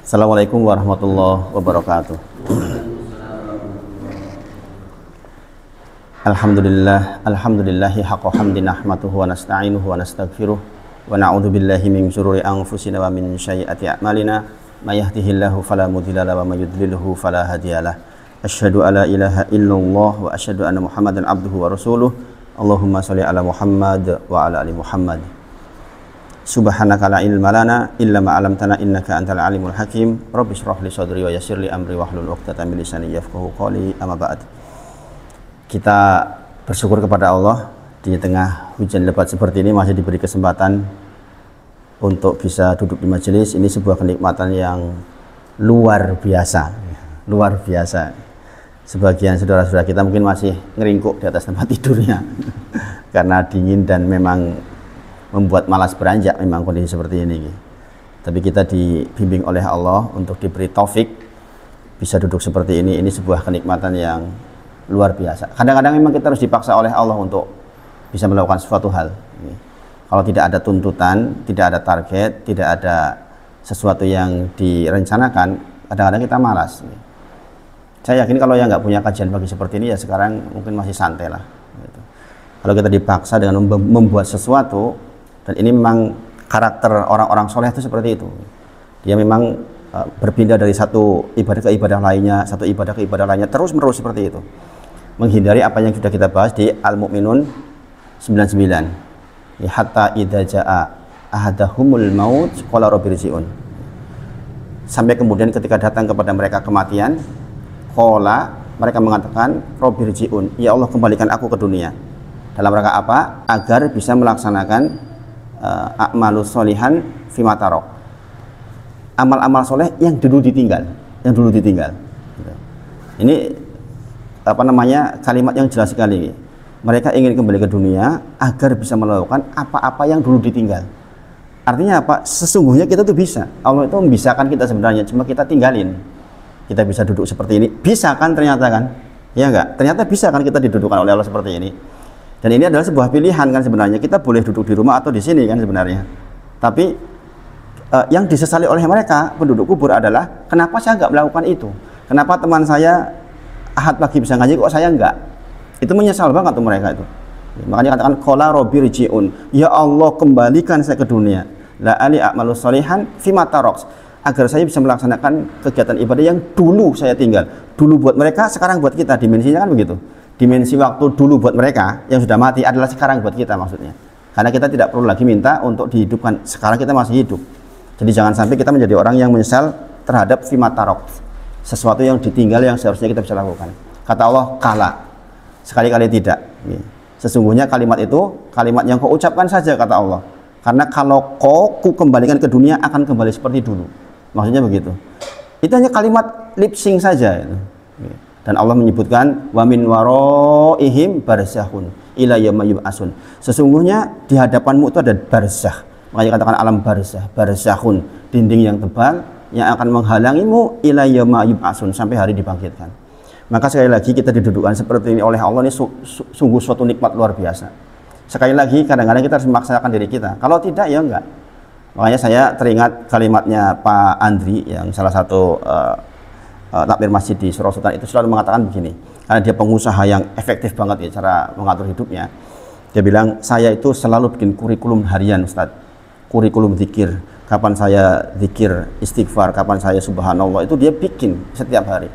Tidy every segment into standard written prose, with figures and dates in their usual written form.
Assalamualaikum warahmatullahi wabarakatuh. Alhamdulillahi haqqa hamdi nahmaduhu wa nasta'inuhu wa nastaghfiruh wa na'udzu billahi min syururi anfusina wa min sayyiati a'malina may yahdihillahu fala mudilla lahu wa may yudlilhu fala hadiyalah. Asyhadu alla ilaha illallah wa asyhadu anna Muhammadan abduhu wa rasuluh. Allahumma shalli ala Muhammad wa ala ali Muhammad. Subhanaka la ilma lana illa ma 'allamtana innaka antal alimul hakim. Rabbi shrah li sadri wa yassir li amri wahlul 'uqdatam min lisani yafqahu qawli. Amma ba'd. Kita bersyukur kepada Allah di tengah hujan lebat seperti ini masih diberi kesempatan untuk bisa duduk di majelis. Ini sebuah kenikmatan yang luar biasa. Luar biasa. Sebagian saudara-saudara kita mungkin masih ngeringkuk di atas tempat tidurnya karena dingin dan memang membuat malas beranjak memang kondisi seperti ini. Tapi kita dibimbing oleh Allah untuk diberi taufik bisa duduk seperti ini. Ini sebuah kenikmatan yang luar biasa. Kadang-kadang memang kita harus dipaksa oleh Allah untuk bisa melakukan sesuatu hal. Kalau tidak ada tuntutan, tidak ada target, tidak ada sesuatu yang direncanakan, kadang-kadang kita malas. Saya yakin kalau yang nggak punya kajian pagi seperti ini ya sekarang mungkin masih santai lah. Kalau kita dipaksa dengan membuat sesuatu, dan ini memang karakter orang-orang soleh itu seperti itu. Dia memang berpindah dari satu ibadah ke ibadah lainnya, satu ibadah ke ibadah lainnya, terus-menerus seperti itu. Menghindari apa yang sudah kita bahas di Al-Mu'minun 99. Hatta idza jaa ahadahumul maut qala rabbi rji'un. Sampai kemudian ketika datang kepada mereka kematian, qala, mereka mengatakan rabbi rji'un, ya Allah kembalikan aku ke dunia. Dalam rangka apa? Agar bisa melaksanakan a'malus sholihan fima tarok, amal-amal soleh yang dulu ditinggal, Ini apa namanya, kalimat yang jelas sekali. Mereka ingin kembali ke dunia agar bisa melakukan apa-apa yang dulu ditinggal. Artinya apa? Sesungguhnya kita tuh bisa. Allah itu membisakan kita sebenarnya, cuma kita tinggalin. Kita bisa duduk seperti ini, bisa kan ternyata kan? Ya enggak? Ternyata bisa kan kita didudukkan oleh Allah seperti ini. Dan ini adalah sebuah pilihan kan sebenarnya. Kita boleh duduk di rumah atau di sini kan sebenarnya. Tapi yang disesali oleh mereka penduduk kubur adalah kenapa saya nggak melakukan itu? Kenapa teman saya Ahad pagi bisa ngaji kok saya enggak? Itu menyesal banget tuh mereka itu. Makanya katakan qala rabbi rji'un, ya Allah kembalikan saya ke dunia. La ali a'malus sholihan fima taroks, agar saya bisa melaksanakan kegiatan ibadah yang dulu saya tinggal. Dulu buat mereka, sekarang buat kita. Dimensinya kan begitu. Dimensi waktu dulu buat mereka yang sudah mati adalah sekarang buat kita maksudnya. Karena kita tidak perlu lagi minta untuk dihidupkan. Sekarang kita masih hidup. Jadi jangan sampai kita menjadi orang yang menyesal terhadap fima tarok, sesuatu yang ditinggal yang seharusnya kita bisa lakukan. Kata Allah, kala, sekali-kali tidak. Sesungguhnya kalimat itu kalimat yang kau ucapkan saja, kata Allah. Karena kalau kau ku kembalikan ke dunia akan kembali seperti dulu. Maksudnya begitu. Itu hanya kalimat lip sync saja. Dan Allah menyebutkan wa min waraihim barzakhun ila yaumil yub'atsun. Sesungguhnya di hadapanmu itu ada barzakh. Makanya katakan alam barzakh, barzakhun, dinding yang tebal yang akan menghalangimu ila yaumil yub'atsun, sampai hari dibangkitkan. Maka sekali lagi kita didudukkan seperti ini oleh Allah, ini sungguh suatu nikmat luar biasa. Sekali lagi kadang-kadang kita harus memaksakan diri kita. Kalau tidak ya enggak. Makanya saya teringat kalimatnya Pak Andri yang salah satu takmir masjid di Surau Sultan itu selalu mengatakan begini, karena dia pengusaha yang efektif banget ya cara mengatur hidupnya. Dia bilang, saya itu selalu bikin kurikulum harian Ustadz, kurikulum zikir, kapan saya zikir istighfar, kapan saya subhanallah, itu dia bikin setiap hari.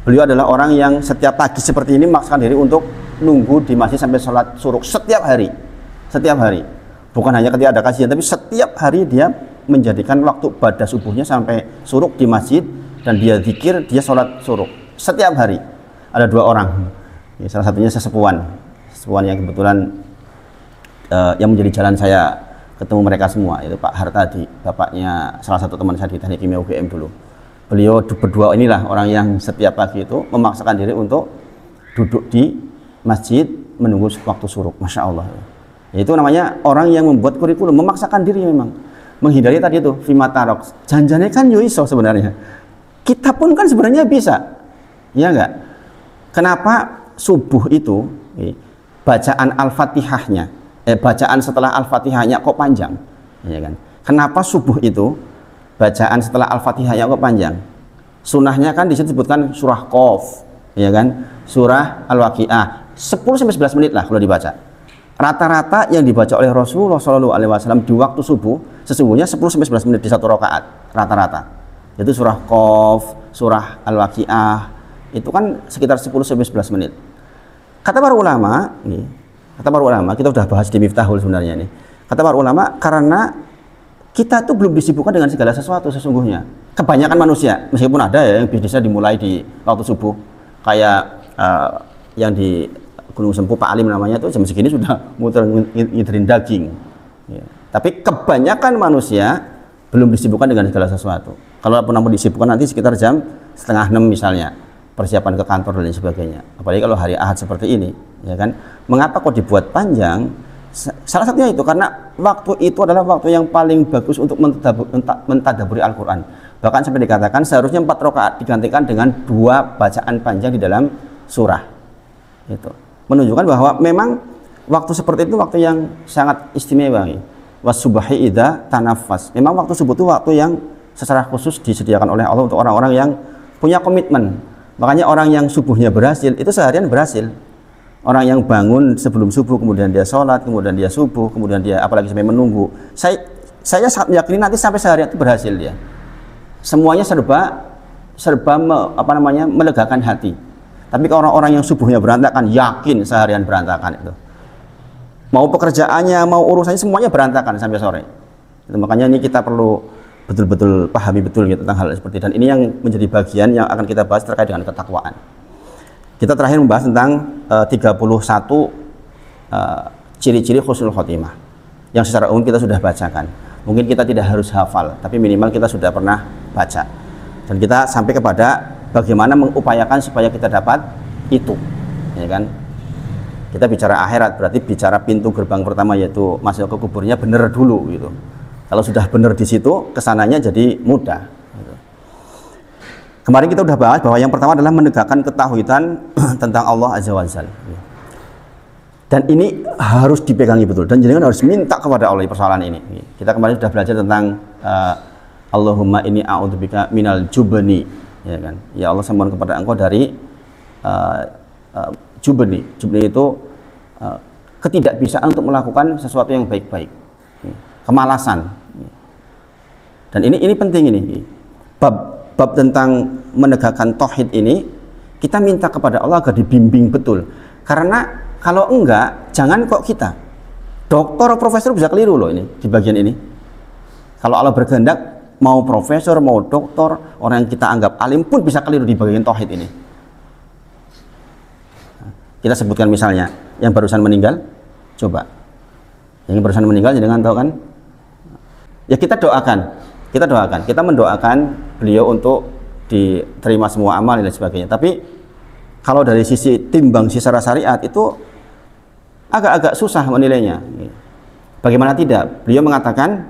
Beliau adalah orang yang setiap pagi seperti ini memaksakan diri untuk nunggu di masjid sampai sholat suruk setiap hari, bukan hanya ketika ada kajian, tapi setiap hari dia menjadikan waktu pada subuhnya sampai suruk di masjid. Dan dia zikir, dia sholat suruk setiap hari. Ada dua orang, salah satunya sesepuan yang kebetulan yang menjadi jalan saya ketemu mereka semua, itu Pak Hartadi, bapaknya salah satu teman saya di Teknik Kimia UGM dulu. Beliau berdua inilah orang yang setiap pagi itu memaksakan diri untuk duduk di masjid menunggu waktu suruk. Masya Allah. Itu namanya orang yang membuat kurikulum, memaksakan diri memang. Menghindari tadi itu fima tarok. Janjane kan yo iso sebenarnya. Kita pun kan sebenarnya bisa, ya enggak? Kenapa subuh itu bacaan Al-Fatihahnya, bacaan setelah Al-Fatihahnya kok panjang, ya kan? Kenapa subuh itu bacaan setelah Al-Fatihah yang panjang? Sunnahnya kan disebutkan surah Qaf, ya kan? Surah Al-Waqiah 10 sampai 11 menit lah kalau dibaca. Rata-rata yang dibaca oleh Rasulullah SAW di waktu subuh sesungguhnya 10 sampai 11 menit di satu rakaat rata-rata. Itu surah Qaf, surah Al-Waqiah itu kan sekitar 10 sampai 11 menit. Kata para ulama, kita sudah bahas di Miftahul sebenarnya ini. Kata para ulama, karena kita itu belum disibukkan dengan segala sesuatu sesungguhnya. Kebanyakan manusia, meskipun ada ya yang bisnisnya dimulai di waktu subuh, kayak yang di Gunung Sempu Pak Alim namanya itu jam segini sudah muter ngiderin daging. Ya. Tapi kebanyakan manusia belum disibukkan dengan segala sesuatu. Kalau pun disibukkan nanti sekitar jam setengah 6 misalnya, persiapan ke kantor dan lain sebagainya. Apalagi kalau hari Ahad seperti ini, ya kan? Mengapa kok dibuat panjang? Salah satunya itu karena waktu itu adalah waktu yang paling bagus untuk mentadaburi Al-Quran. Bahkan sampai dikatakan seharusnya 4 rakaat digantikan dengan 2 bacaan panjang di dalam surah. Itu menunjukkan bahwa memang waktu seperti itu waktu yang sangat istimewa. Was-subhi idza tanaffas. Memang waktu subuh itu waktu yang secara khusus disediakan oleh Allah untuk orang-orang yang punya komitmen. Makanya orang yang subuhnya berhasil itu seharian berhasil. Orang yang bangun sebelum subuh, kemudian dia sholat, kemudian dia subuh, kemudian dia apalagi sampai menunggu. Saya sangat meyakini nanti sampai sehari itu berhasil dia. Semuanya serba melegakan hati. Tapi kalau orang-orang yang subuhnya berantakan, yakin seharian berantakan itu. Mau pekerjaannya, mau urusannya semuanya berantakan sampai sore. Itu makanya ini kita perlu betul-betul pahami betul gitu tentang hal seperti itu. Dan ini yang menjadi bagian yang akan kita bahas terkait dengan ketakwaan. Kita terakhir membahas tentang 31 ciri-ciri husnul khotimah yang secara umum kita sudah bacakan. Mungkin kita tidak harus hafal, tapi minimal kita sudah pernah baca. Dan kita sampai kepada bagaimana mengupayakan supaya kita dapat itu, ya kan? Kita bicara akhirat, berarti bicara pintu gerbang pertama yaitu masuk ke kuburnya benar dulu gitu. Kalau sudah benar di situ, kesananya jadi mudah. Gitu. Kemarin kita sudah bahas bahwa yang pertama adalah menegakkan ketauhidan tentang Allah Azza wa Jalla. Dan ini harus dipegangi betul. Dan jangan harus minta kepada Allah persoalan ini. Kita kemarin sudah belajar tentang Allahumma inni a'udzubika minal jubni, ya kan? Ya Allah, saya mohon kepada Engkau dari jubni. Jubni itu ketidakbisaan untuk melakukan sesuatu yang baik-baik. Kemalasan. Dan ini penting ini. Bab tentang menegakkan tauhid ini kita minta kepada Allah agar dibimbing betul. Karena kalau enggak, jangan kok kita. Doktor, profesor bisa keliru loh ini di bagian ini. Kalau Allah berkehendak, mau profesor, mau doktor, orang yang kita anggap alim pun bisa keliru di bagian tauhid ini. Kita sebutkan misalnya yang barusan meninggal, coba. Yang barusan meninggal jangan tahu kan? Ya kita doakan. Kita mendoakan beliau untuk diterima semua amal dan sebagainya. Tapi kalau dari sisi timbang secara syariat itu agak-agak susah menilainya. Bagaimana tidak? Beliau mengatakan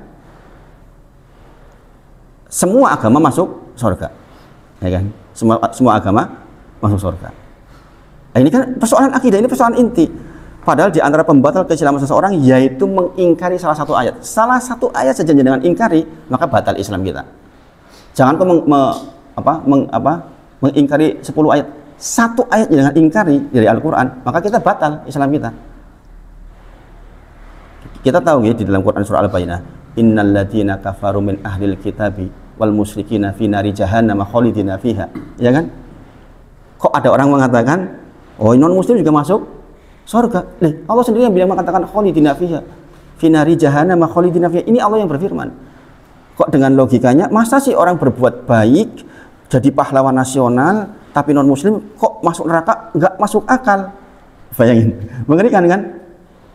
semua agama masuk surga, ya kan? Semua agama masuk surga. Nah, ini kan persoalan akidah, ini persoalan inti. Padahal di antara pembatal keislaman seseorang yaitu mengingkari salah satu ayat. Salah satu ayat saja dengan ingkari, maka batal Islam kita. Jangan kau mengingkari 10 ayat. Satu ayat dengan ingkari dari Al-Quran, maka kita batal Islam kita. Kita tahu ya di dalam Quran surah Al-Bayyinah, innal ladzina kafaru min ahlil kitabi wal musyrikina fi nari jahannam khalidina fiha. Ya kan? Kok ada orang mengatakan, oh non muslim juga masuk surga? Allah sendiri yang bilang mengatakan khalidina fiha fi nari jahannam khalidina fiha. Ini Allah yang berfirman. Kok dengan logikanya masa sih orang berbuat baik jadi pahlawan nasional tapi non muslim kok masuk neraka? Enggak masuk akal. Bayangin, mengerikan kan?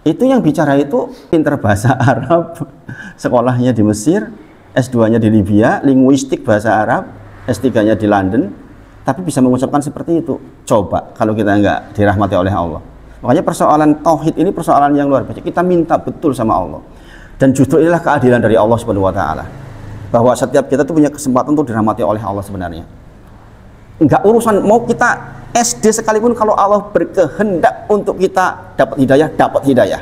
Itu yang bicara itu pinter bahasa Arab, sekolahnya di Mesir, S2-nya di Libya, linguistik bahasa Arab, S3-nya di London, tapi bisa mengucapkan seperti itu. Coba kalau kita enggak dirahmati oleh Allah. Makanya persoalan tauhid ini persoalan yang luar biasa. Kita minta betul sama Allah. Dan justru inilah keadilan dari Allah Subhanahu wa taala. Bahwa setiap kita itu punya kesempatan untuk dirahmati oleh Allah sebenarnya. Enggak urusan mau kita SD sekalipun, kalau Allah berkehendak untuk kita dapat hidayah.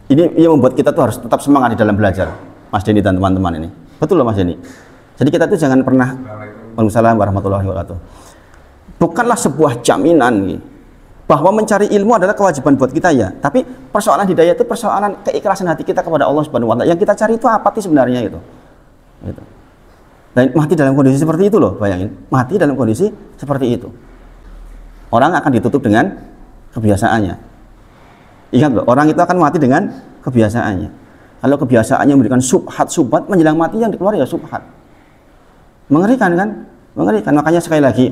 Ini yang membuat kita tuh harus tetap semangat di dalam belajar. Mas Denny dan teman-teman ini. Betul loh Mas Denny. Jadi kita tuh jangan pernah. Waalaikumsalam warahmatullahi wabarakatuh. Bukanlah sebuah jaminan bahwa mencari ilmu adalah kewajiban buat kita ya. Tapi persoalan hidayah itu persoalan keikhlasan hati kita kepada Allah Subhanahu wa taala. Yang kita cari itu apa sih sebenarnya gitu. Dan mati dalam kondisi seperti itu loh, bayangin. Mati dalam kondisi seperti itu. Orang akan ditutup dengan kebiasaannya. Ingat loh, orang itu akan mati dengan kebiasaannya. Kalau kebiasaannya memberikan subhat menjelang mati yang dikeluar ya subhat. Mengerikan kan? Mengerikan. Makanya sekali lagi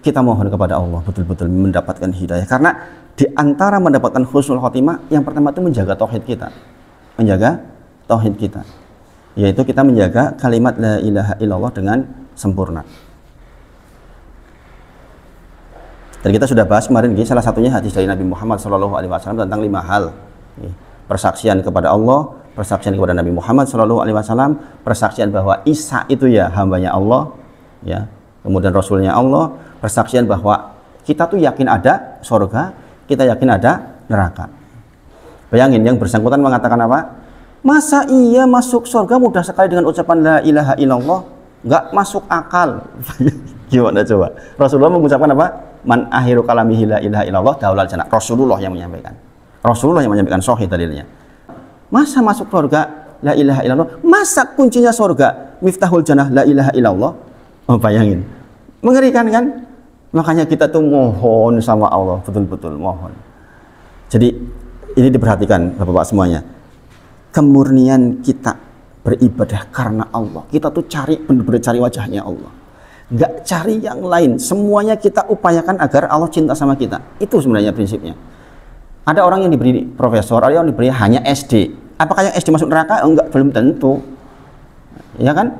kita mohon kepada Allah betul-betul mendapatkan hidayah. Karena di antara mendapatkan husnul khotimah, yang pertama itu menjaga tauhid kita. Menjaga tauhid kita. Yaitu kita menjaga kalimat la ilaha illallah dengan sempurna. Dan kita sudah bahas kemarin, salah satunya hadis dari Nabi Muhammad SAW tentang 5 hal. Persaksian kepada Allah, persaksian kepada Nabi Muhammad SAW, persaksian bahwa Isa itu ya hambanya Allah, ya, kemudian Rasulnya Allah, persaksian bahwa kita tuh yakin ada surga, kita yakin ada neraka. Bayangin, yang bersangkutan mengatakan apa? Masa iya masuk surga mudah sekali dengan ucapan la ilaha illallah? Nggak masuk akal. Gimana coba? Rasulullah mengucapkan apa? Man akhiru kalamihi la ilaha illallah daulal jannah. Rasulullah yang menyampaikan. Rasulullah yang menyampaikan, sahih dalilnya. Masa masuk surga la ilaha illallah? Masa kuncinya surga miftahul jannah la ilaha illallah? Oh, bayangin. Mengerikan kan? Makanya kita tuh mohon sama Allah, betul-betul mohon. Jadi ini diperhatikan Bapak-bapak semuanya. Kemurnian kita beribadah karena Allah. Kita tuh cari, benar-benar cari wajahnya Allah. Nggak cari yang lain. Semuanya kita upayakan agar Allah cinta sama kita. Itu sebenarnya prinsipnya. Ada orang yang diberi profesor, ada yang diberi hanya SD. Apakah yang SD masuk neraka? Enggak, belum tentu. Ya kan?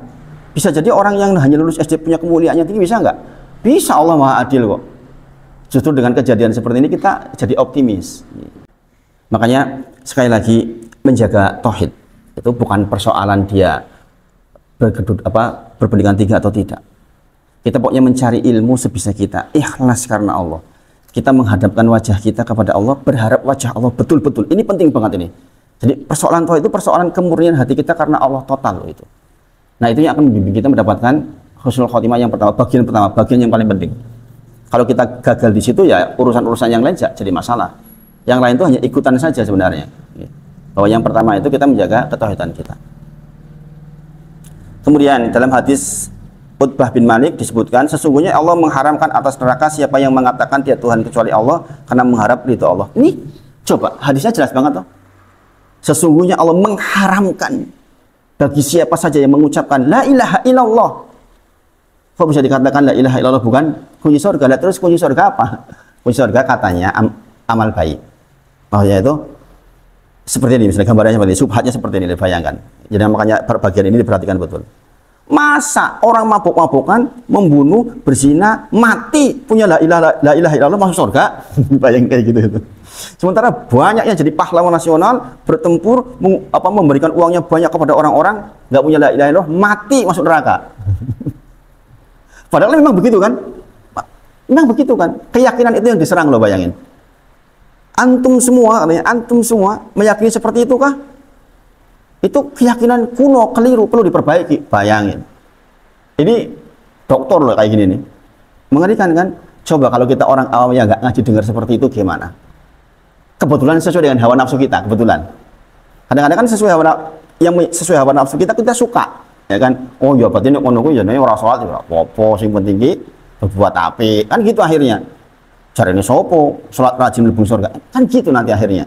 Bisa jadi orang yang hanya lulus SD punya kemuliaan yang tinggi, bisa enggak? Bisa, Allah Maha Adil kok. Justru dengan kejadian seperti ini kita jadi optimis. Makanya sekali lagi menjaga tauhid itu bukan persoalan dia berpendidikan tinggi atau tidak. Kita pokoknya mencari ilmu sebisa kita, ikhlas karena Allah. Kita menghadapkan wajah kita kepada Allah, berharap wajah Allah betul-betul. Ini penting banget ini. Jadi persoalan tauhid itu persoalan kemurnian hati kita karena Allah total loh itu. Nah, itu yang akan membimbing kita mendapatkan husnul khotimah yang pertama, bagian yang paling penting. Kalau kita gagal di situ ya urusan-urusan yang lain jadi masalah. Yang lain itu hanya ikutan saja sebenarnya. Bahwa yang pertama itu kita menjaga ketauhidan kita. Kemudian dalam hadis Utbah bin Malik disebutkan, sesungguhnya Allah mengharamkan atas neraka siapa yang mengatakan dia Tuhan kecuali Allah karena mengharap ridho Allah. Ini coba hadisnya jelas banget toh. Sesungguhnya Allah mengharamkan bagi siapa saja yang mengucapkan la ilaha illallah. Kok bisa dikatakan la ilaha illallah bukan kunci surga? Terus kunci surga apa? Kunci surga katanya amal baik. Maksudnya itu seperti ini, misalnya gambarnya seperti ini, subhatnya seperti ini, bayangkan. Jadi makanya bagian ini diperhatikan betul. Masa orang mabuk-mabukan, membunuh, berzina, mati, punya la ilaha illallah masuk surga? Bayangin kayak gitu itu. Sementara banyak yang jadi pahlawan nasional, bertempur, memberikan uangnya banyak kepada orang-orang, nggak punya la ilaha illallah, mati masuk neraka. Padahal memang begitu kan? Memang begitu kan? Keyakinan itu yang diserang loh, bayangin. Antum semua meyakini seperti itu kah? Itu keyakinan kuno, keliru, perlu diperbaiki. Bayangin. Ini dokter loh kayak gini nih. Mengerikan kan? Coba kalau kita orang awam yang nggak ngaji dengar seperti itu gimana? Kebetulan sesuai dengan hawa nafsu kita, kebetulan. Kadang-kadang kan sesuai hawa nafsu kita suka, ya kan? Oh ya berarti nek ngono kuwi ya ora salat ya apa sing penting ki berbuat apik. Kan gitu akhirnya. Caranya sopo, sholat rajin mlebu surga. Kan gitu nanti akhirnya.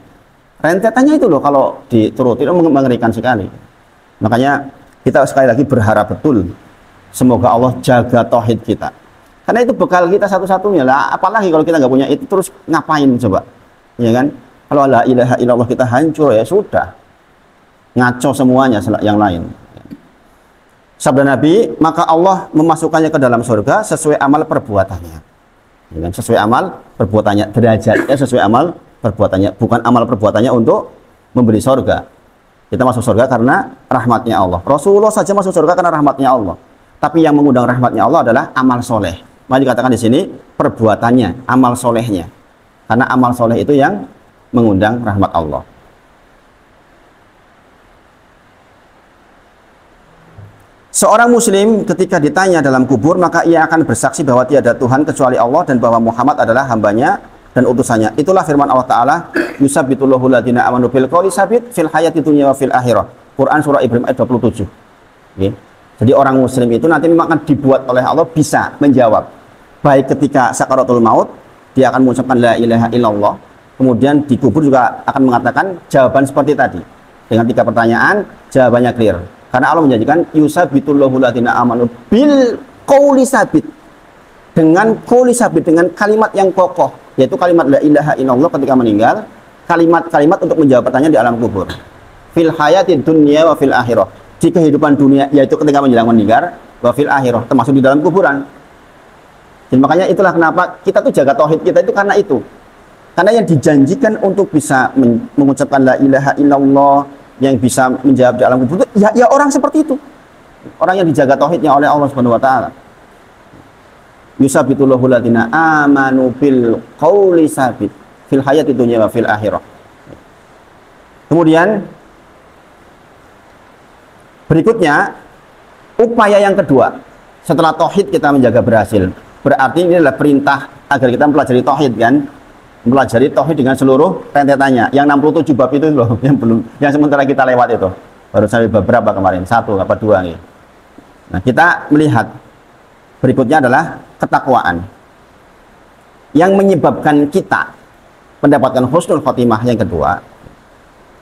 Rentetannya itu loh kalau dituruti itu mengerikan sekali. Makanya kita sekali lagi berharap betul semoga Allah jaga tauhid kita. Karena itu bekal kita satu-satunya lah. Apalagi kalau kita nggak punya itu terus ngapain coba? Ya kan? Kalau la ilaha illallah kita hancur ya sudah. Ngaco semuanya yang lain. Sabda Nabi, maka Allah memasukkannya ke dalam surga sesuai amal perbuatannya. Ya kan? Sesuai amal perbuatannya, derajatnya sesuai amal perbuatannya, bukan amal perbuatannya untuk memberi surga. Kita masuk surga karena rahmatnya Allah. Rasulullah saja masuk surga karena rahmatnya Allah. Tapi yang mengundang rahmatnya Allah adalah amal soleh. Maka dikatakan di sini perbuatannya, amal solehnya. Karena amal soleh itu yang mengundang rahmat Allah. Seorang muslim ketika ditanya dalam kubur, maka ia akan bersaksi bahwa tiada Tuhan kecuali Allah dan bahwa Muhammad adalah hambanya dan utusannya. Itulah firman Allah Ta'ala, yusabbitullahu ladina amanu bil qawli sabit fil hayati dunya wa fil akhirah. Quran surah Ibrahim ayat 27. Okay. Jadi orang muslim itu nanti memang akan dibuat oleh Allah bisa menjawab. Baik ketika sakaratul maut, dia akan mengucapkan la ilaha illallah. Kemudian di kubur juga akan mengatakan jawaban seperti tadi. Dengan 3 pertanyaan, jawabannya clear. Karena Allah menjanjikan yusabbitullahu ladina amanu bil qawli sabit. Dengan qawli sabit, dengan kalimat yang kokoh, yaitu kalimat la ilaha illallah ketika meninggal, kalimat-kalimat untuk menjawab pertanyaan di alam kubur. Fil hayati dunya wa fil akhirah. Di kehidupan dunia, yaitu ketika menjelang meninggal, wa fil akhirah, termasuk di dalam kuburan. Dan makanya itulah kenapa kita tuh jaga tauhid kita itu karena itu. Karena yang dijanjikan untuk bisa mengucapkan la ilaha illallah, yang bisa menjawab di alam kubur itu ya orang seperti itu. Orang yang dijaga tauhidnya oleh Allah Subhanahu wa taala. Yusabbitullahu ladina amanu bil qawli sabit fil hayati dunya wa fil akhirah. Kemudian berikutnya upaya yang kedua setelah tauhid kita menjaga berhasil. Berarti ini adalah perintah agar kita mempelajari tauhid kan? Mempelajari tauhid dengan seluruh rentetannya. Yang 67 bab itu loh yang belum, yang sementara kita lewat itu. Baru sampai bab berapa kemarin? 1 apa 2 nih. Nah, kita melihat berikutnya adalah ketakwaan. Yang menyebabkan kita mendapatkan husnul khotimah yang kedua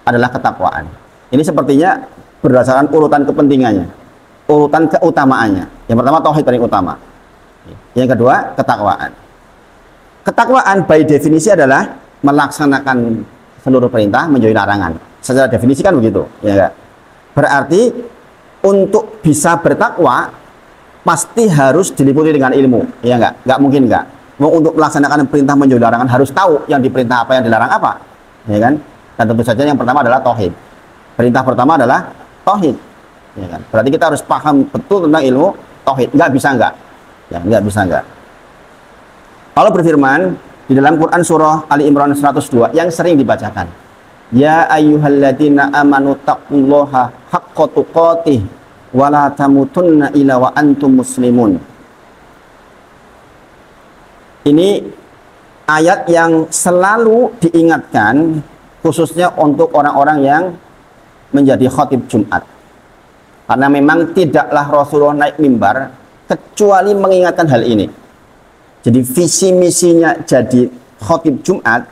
adalah ketakwaan. Ini sepertinya berdasarkan urutan kepentingannya, urutan keutamaannya. Yang pertama tauhid paling utama. Yang kedua ketakwaan. Ketakwaan by definisi adalah melaksanakan seluruh perintah, menjauhi larangan. Secara definisi kan begitu, ya enggak? Berarti untuk bisa bertakwa pasti harus diliputi dengan ilmu, ya enggak? Enggak mungkin enggak. Mau untuk melaksanakan perintah menjauhi larangan harus tahu yang diperintah apa, yang dilarang apa, ya kan? Dan tentu saja yang pertama adalah tauhid. Perintah pertama adalah tauhid, ya kan? Berarti kita harus paham betul tentang ilmu tauhid. Enggak bisa enggak? Ya, enggak bisa enggak. Allah berfirman di dalam Quran surah Ali Imran 102 yang sering dibacakan. Ya ayyuhalladzina amanu taqullaha haqqa tuqatih wa la tamutunna illa wa antum muslimun. Ini ayat yang selalu diingatkan khususnya untuk orang-orang yang menjadi khatib Jumat. Karena memang tidaklah Rasulullah naik mimbar kecuali mengingatkan hal ini. Jadi visi misinya jadi khatib Jumat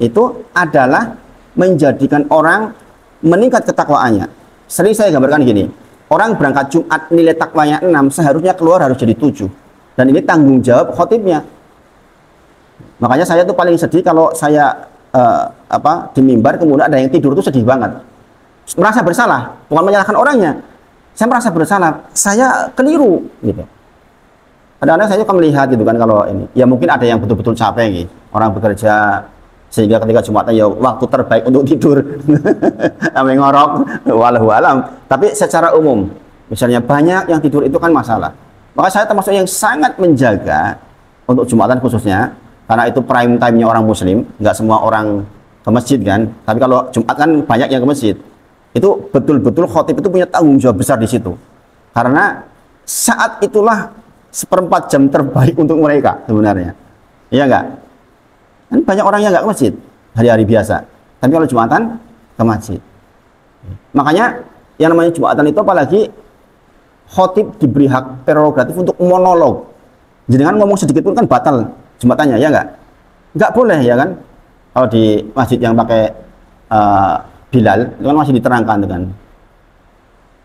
itu adalah menjadikan orang meningkat ketakwaannya. Sering saya gambarkan gini, orang berangkat Jumat nilai takwanya 6, seharusnya keluar harus jadi 7. Dan ini tanggung jawab khatibnya. Makanya saya tuh paling sedih kalau saya di mimbar kemudian ada yang tidur, itu sedih banget. Merasa bersalah, bukan menyalahkan orangnya. Saya merasa bersalah, saya keliru gitu. Kadang-kadang saya akan melihat gitu kan kalau ini, ya mungkin ada yang betul-betul capek gitu, orang bekerja sehingga ketika Jumatan ya waktu terbaik untuk tidur, sampai ngorok, walau alam. Tapi secara umum, misalnya banyak yang tidur itu kan masalah. Maka saya termasuk yang sangat menjaga untuk Jumatan khususnya, karena itu prime time-nya orang Muslim, nggak semua orang ke masjid kan. Tapi kalau Jumat kan banyak yang ke masjid. Itu betul-betul khatib itu punya tanggung jawab besar di situ, karena saat itulah 1/4 jam terbaik untuk mereka sebenarnya, iya enggak? Kan banyak orang yang enggak ke masjid hari-hari biasa, tapi kalau Jumatan ke masjid. Makanya yang namanya Jumatan itu apalagi khatib diberi hak prerogatif untuk monolog. Jadi kan ngomong sedikit pun kan batal Jumatannya, ya enggak? Enggak boleh ya kan? Kalau di masjid yang pakai Bilal itu kan masih diterangkan dengan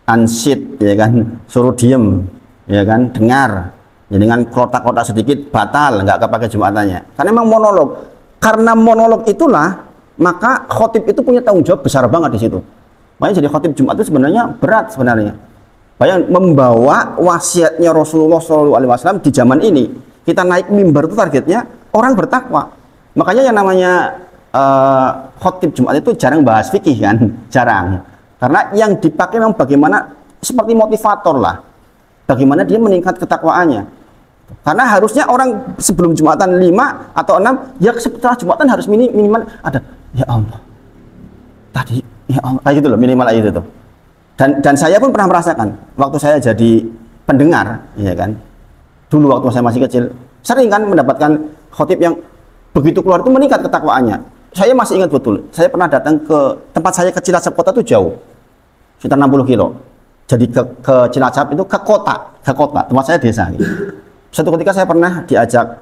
ansit, ya kan, suruh diem, ya kan, dengar. Jadi dengan kotak-kotak sedikit batal, nggak kepakai Jumatannya. Karena memang monolog. Karena monolog itulah, maka khotib itu punya tanggung jawab besar banget di situ. Makanya jadi khotib Jumat itu sebenarnya berat sebenarnya. Bayang membawa wasiatnya Rasulullah SAW di zaman ini. Kita naik mimbar itu targetnya orang bertakwa. Makanya yang namanya khotib Jumat itu jarang bahas fikih kan, jarang. Karena yang dipakai memang bagaimana seperti motivator lah. Bagaimana dia meningkat ketakwaannya. Karena harusnya orang sebelum Jumatan 5 atau 6, ya setelah Jumatan harus minimal ada, ya Allah, tadi, ya Allah, kayak gitu loh, minimal aja itu tuh. Dan saya pun pernah merasakan waktu saya jadi pendengar, ya kan. Dulu waktu saya masih kecil, sering kan mendapatkan khotib yang begitu keluar itu meningkat ketakwaannya. Saya masih ingat betul, saya pernah datang ke tempat saya ke Cilacap kota itu jauh, sekitar 60 kilo. Jadi ke Cilacap itu ke kota, tempat saya desa. Gitu. Suatu ketika saya pernah diajak,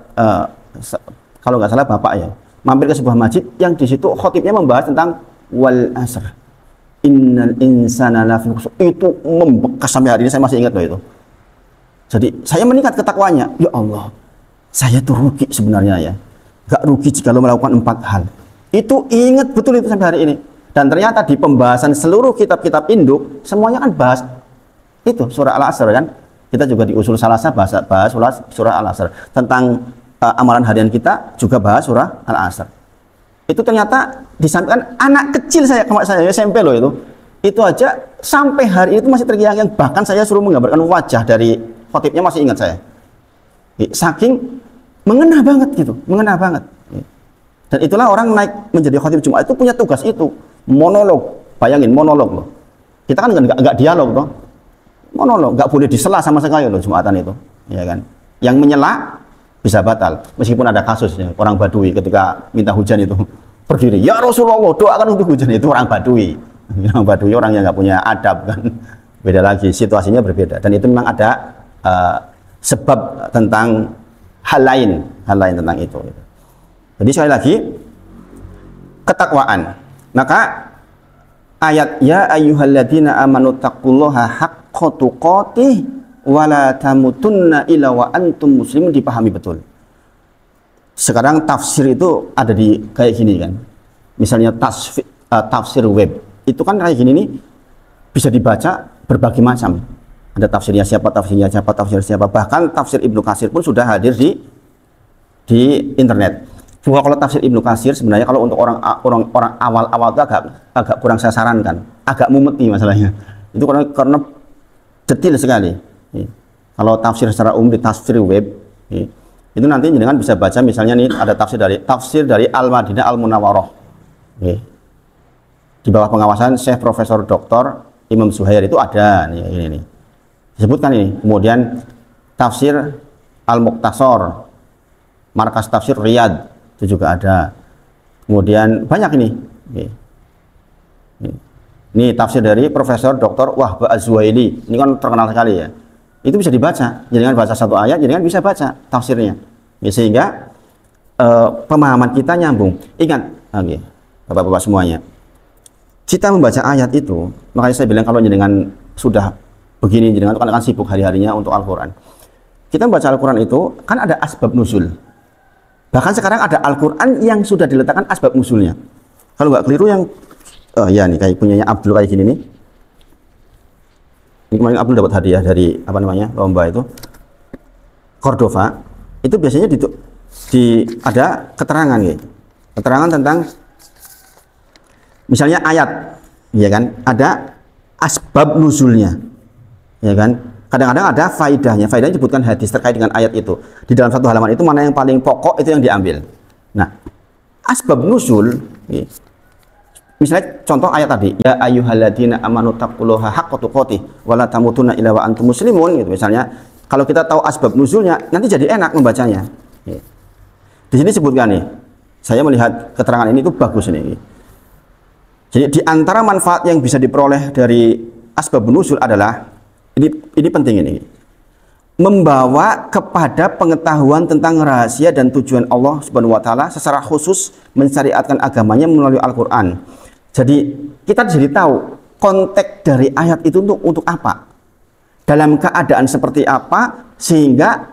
kalau nggak salah bapak ya, mampir ke sebuah masjid yang di situ khotibnya membahas tentang wal asr. Innal insana lafi khusr. Itu membekas sampai hari ini, saya masih ingat loh itu. Jadi saya meningkat ketakwaannya. Ya Allah, saya tuh rugi sebenarnya ya. Gak rugi jika lo melakukan 4 hal. Itu ingat betul itu sampai hari ini. Dan ternyata di pembahasan seluruh kitab-kitab induk, semuanya kan bahas itu surah Al-Asr kan. Kita juga di usul salasa bahas surah Al-Asr. Tentang amalan harian kita juga bahas surah Al-Asr. Itu ternyata disampaikan anak kecil saya SMP loh itu. Itu aja sampai hari itu masih terngiang-ngiang. Bahkan saya suruh menggambarkan wajah dari khotibnya, masih ingat saya. Saking mengena banget gitu, mengena banget. Dan itulah orang naik menjadi khotib Jumat itu punya tugas itu, monolog. Bayangin monolog loh. Kita kan nggak dialog toh. Monolog, nggak boleh disela sama sekali loh Jumatan itu, ya kan. Yang menyela bisa batal, meskipun ada kasus ya, orang Badui ketika minta hujan itu berdiri, ya Rasulullah doakan untuk hujan, itu orang Badui. Orang Badui orang yang nggak punya adab kan, beda lagi, situasinya berbeda. Dan itu memang ada sebab tentang hal lain tentang itu. Jadi sekali lagi ketakwaan. Maka ayat ya ayyuhalladzina amanu taqullaha haqqa tuqatih wa la tamutunna illa wa antum muslimun dipahami betul. Sekarang tafsir itu ada di kayak gini kan. Misalnya tafsir web. Itu kan kayak gini nih, bisa dibaca berbagai macam. Ada tafsirnya siapa, bahkan tafsir Ibnu Katsir pun sudah hadir di internet. Juga kalau tafsir Ibnu Katsir sebenarnya kalau untuk orang awal-awal itu agak kurang saya sarankan, agak mumeti masalahnya. Itu karena detail sekali. Kalau tafsir secara umum di tafsir web, itu nanti jangan bisa baca misalnya nih ada tafsir dari Al-Madinah Al-Munawwarah. Di bawah pengawasan Syekh Profesor Dr. Imam Zuhair itu ada ini disebutkan ini. Kemudian tafsir Al-Muqtasar Markas Tafsir Riyadh itu juga ada. Kemudian banyak ini. Ini tafsir dari Profesor Dr. Wahba Az-Zuhaili. Ini kan terkenal sekali ya. Itu bisa dibaca. Jangan baca satu ayat, jangan bisa baca tafsirnya. Sehingga pemahaman kita nyambung. Ingat, Bapak-bapak semuanya. Kita membaca ayat itu, makanya saya bilang kalau jenengan sudah begini, jenengan kan akan sibuk hari-harinya untuk Al-Quran. Kita membaca Al-Quran itu kan ada asbab nuzul. Bahkan sekarang ada Al-Quran yang sudah diletakkan asbab nuzulnya. Kalau nggak keliru yang ya nih kayak punyanya Abdul kayak gini nih. Ini kemarin Abdul dapat hadiah dari lomba itu Cordova. Itu biasanya ada keterangan gitu. Keterangan tentang misalnya ayat, ya kan, ada asbab nuzulnya, ya kan. Kadang-kadang ada faidahnya disebutkan hadis terkait dengan ayat itu. Di dalam satu halaman itu mana yang paling pokok itu yang diambil. Nah, asbab nuzul, misalnya contoh ayat tadi, ya ayyuhalladzina amanu taqullaha haqqa tuqatih wa la tamutunna illa wa antum muslimun, gitu. Misalnya, kalau kita tahu asbab nuzulnya, nanti jadi enak membacanya. Di sini sebutkan nih, saya melihat keterangan ini itu bagus ini. Jadi di antara manfaat yang bisa diperoleh dari asbab nuzul adalah ini penting ini. Membawa kepada pengetahuan tentang rahasia dan tujuan Allah Subhanahu wa taala secara khusus mensyariatkan agamanya melalui Al-Qur'an. Jadi kita jadi tahu konteks dari ayat itu untuk apa? Dalam keadaan seperti apa sehingga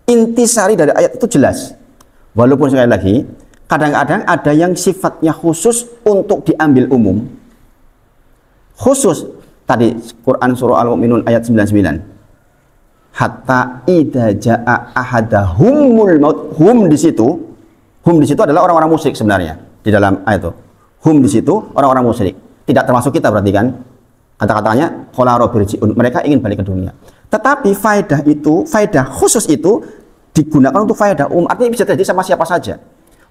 intisari dari ayat itu jelas. Walaupun sekali lagi kadang-kadang ada yang sifatnya khusus untuk diambil umum. Khusus tadi Quran surah Al-Mu'minun ayat 99. Hatta idza jaa ahadahumul maut. Hum di situ adalah orang-orang musyrik sebenarnya di dalam ayat itu. Hum di situ orang-orang musyrik. Tidak termasuk kita berarti kan? Kata-katanya qala rabbirji'un. Mereka ingin balik ke dunia. Tetapi faedah khusus itu digunakan untuk faedah umum. Artinya bisa terjadi sama siapa saja.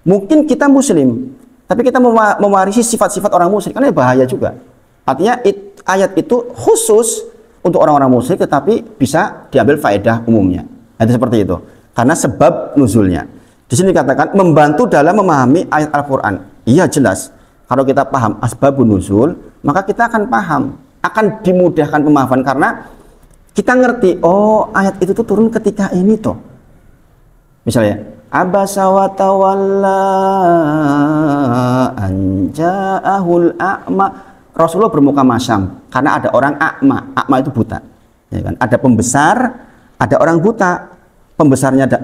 Mungkin kita muslim, tapi kita mewarisi sifat-sifat orang musyrik, karena bahaya juga. Artinya ayat itu khusus untuk orang-orang musyrik, tetapi bisa diambil faedah umumnya. Itu seperti itu. Karena sebab nuzulnya. Di sini dikatakan membantu dalam memahami ayat Al-Qur'an. Iya jelas. Kalau kita paham asbabun nuzul, maka kita akan paham, akan dimudahkan pemahaman karena kita ngerti, oh ayat itu tuh turun ketika ini toh. Misalnya, abasa wa tawalla an ja'ahul a'ma. Rasulullah bermuka masam karena ada orang a'ma. A'ma itu buta. Ya kan? Ada pembesar, ada orang buta. Pembesarnya ada.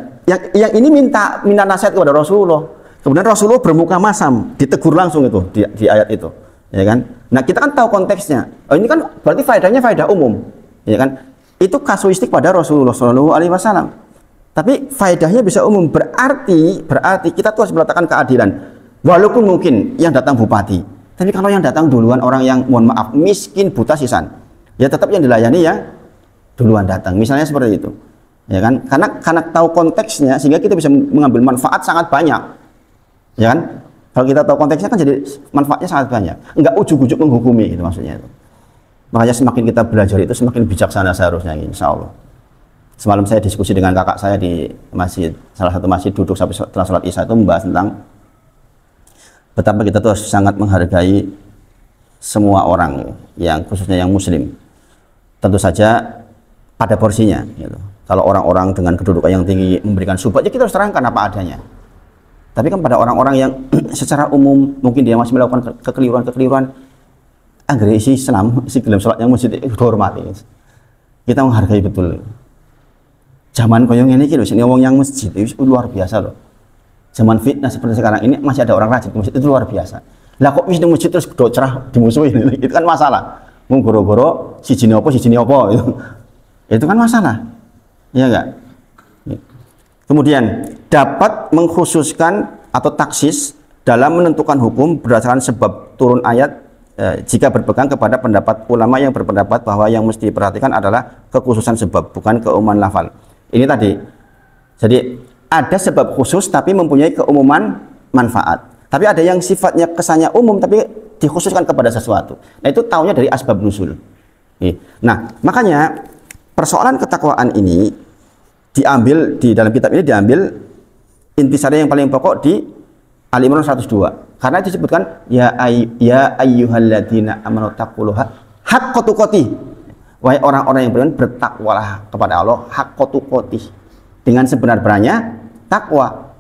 Yang ini minta nasihat kepada Rasulullah. Kemudian Rasulullah bermuka masam, ditegur langsung itu di ayat itu. Ya kan? Nah, kita kan tahu konteksnya. Oh, ini kan berarti faedahnya faedah umum. Ya kan? Itu kasuistik pada Rasulullah SAW. Tapi faedahnya bisa umum, berarti kita tuh harus meletakkan keadilan. Walaupun mungkin yang datang bupati, tapi kalau yang datang duluan orang yang mohon maaf miskin buta sisan, ya tetap yang dilayani ya duluan datang. Misalnya seperti itu, ya kan? Karena tahu konteksnya sehingga kita bisa mengambil manfaat sangat banyak, ya kan? Kalau kita tahu konteksnya kan jadi manfaatnya sangat banyak. Enggak ujuk-ujuk menghukumi itu maksudnya itu. Makanya semakin kita belajar itu semakin bijaksana seharusnya, insya Allah. Semalam saya diskusi dengan kakak saya di masjid, salah satu masjid, duduk sampai setelah sholat isya itu membahas tentang betapa kita tuh harus sangat menghargai semua orang, yang khususnya yang muslim. Tentu saja pada porsinya gitu. Kalau orang-orang dengan kedudukan yang tinggi memberikan subhat, ya kita harus terangkan apa adanya. Tapi kan pada orang-orang yang secara umum mungkin dia masih melakukan kekeliruan agar isi Islam, isi dalam sholatnya masjid itu dihormati. Kita menghargai betul. Zaman koyong ini kira sini wong yang masjid itu luar biasa loh. Zaman fitnah seperti sekarang ini masih ada orang rajin ke masjid, itu luar biasa. Lah kok di masjid terus do cerah dimusuhin, itu kan masalah. Mung goro-goro si jini opo itu. Itu kan masalah. Iya enggak? Kemudian dapat mengkhususkan atau taksis dalam menentukan hukum berdasarkan sebab turun ayat jika berpegang kepada pendapat ulama yang berpendapat bahwa yang mesti diperhatikan adalah kekhususan sebab, bukan keumuman lafal. Ini tadi, jadi ada sebab khusus tapi mempunyai keumuman manfaat. Tapi ada yang sifatnya kesannya umum tapi dikhususkan kepada sesuatu. Nah itu taunya dari asbab nuzul. Nah makanya persoalan ketakwaan ini diambil di dalam kitab ini, diambil intisari yang paling pokok di Al-Imran 102. Karena disebutkan ya ayyuhalladzina amanu taqullaha haqqa tuqatih. Wahai orang-orang yang beriman, bertakwalah kepada Allah haqqa tuqatih, dengan sebenar-benarnya takwa.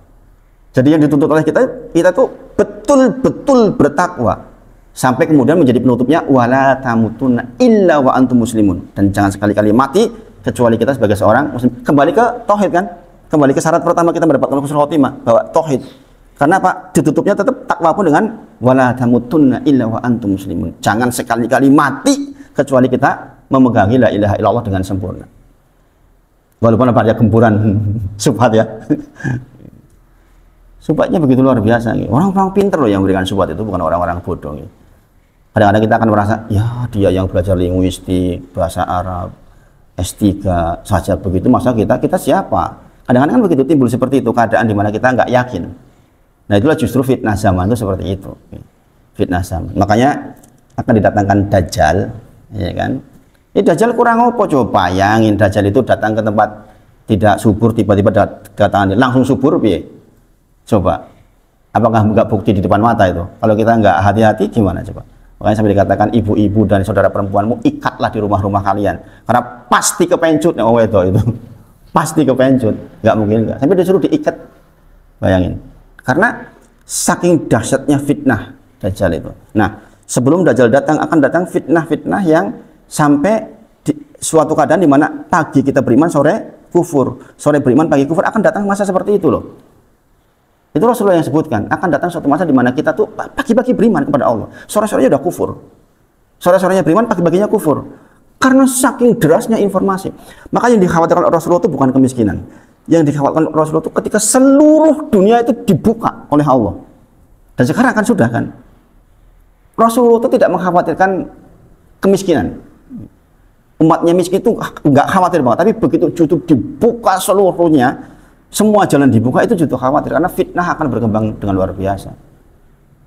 Jadi yang dituntut oleh kita tuh betul-betul bertakwa. Sampai kemudian menjadi penutupnya wala tamutunna illa wa antum muslimun, dan jangan sekali-kali mati kecuali kita sebagai seorang muslim. Kembali ke tauhid kan? Kembali ke syarat pertama kita mendapatkan husnul khotimah, bahwa tauhid. Karena apa? Ditutupnya tetap takwa pun dengan wala tamutunna illa wa antum muslimun. Jangan sekali-kali mati kecuali kita memegangi la ilaha illallah dengan sempurna. Walaupun ada gempuran subhat ya. Subhatnya begitu luar biasa. Orang-orang pintar loh yang memberikan subhat itu, bukan orang-orang bodoh. Kadang-kadang kita akan merasa, ya dia yang belajar linguistik, bahasa Arab, S3 saja begitu, masa kita siapa? Kadang-kadang kan begitu timbul seperti itu keadaan di mana kita nggak yakin. Nah itulah justru fitnah zaman itu seperti itu. Fitnah zaman. Makanya akan didatangkan Dajjal, ya kan? Ini Dajjal kurang apa coba? Bayangin Dajjal itu datang ke tempat tidak subur, tiba-tiba datang langsung subur, piye? Coba. Apakah nggak bukti di depan mata itu? Kalau kita nggak hati-hati gimana coba? Makanya sampai dikatakan ibu-ibu dan saudara perempuanmu ikatlah di rumah-rumah kalian, karena pasti kepencut itu. Pasti kepencut, nggak mungkin nggak. Sampai disuruh diikat. Bayangin. Karena saking dahsyatnya fitnah Dajjal itu. Nah, sebelum Dajjal datang akan datang fitnah-fitnah yang sampai di suatu keadaan di mana pagi kita beriman, sore kufur, sore beriman, pagi kufur, akan datang masa seperti itu loh. Itu Rasulullah yang sebutkan, akan datang suatu masa di mana kita tuh pagi-pagi beriman kepada Allah, sore-sorenya udah kufur. Sore-sorenya beriman, pagi-paginya kufur. Karena saking derasnya informasi. Maka yang dikhawatirkan Rasulullah itu bukan kemiskinan. Yang dikhawatirkan Rasulullah itu ketika seluruh dunia itu dibuka oleh Allah. Dan sekarang kan sudah kan. Rasulullah itu tidak mengkhawatirkan kemiskinan. Umatnya miskin itu nggak khawatir banget. Tapi begitu YouTube dibuka seluruhnya, semua jalan dibuka, itu juga khawatir. Karena fitnah akan berkembang dengan luar biasa.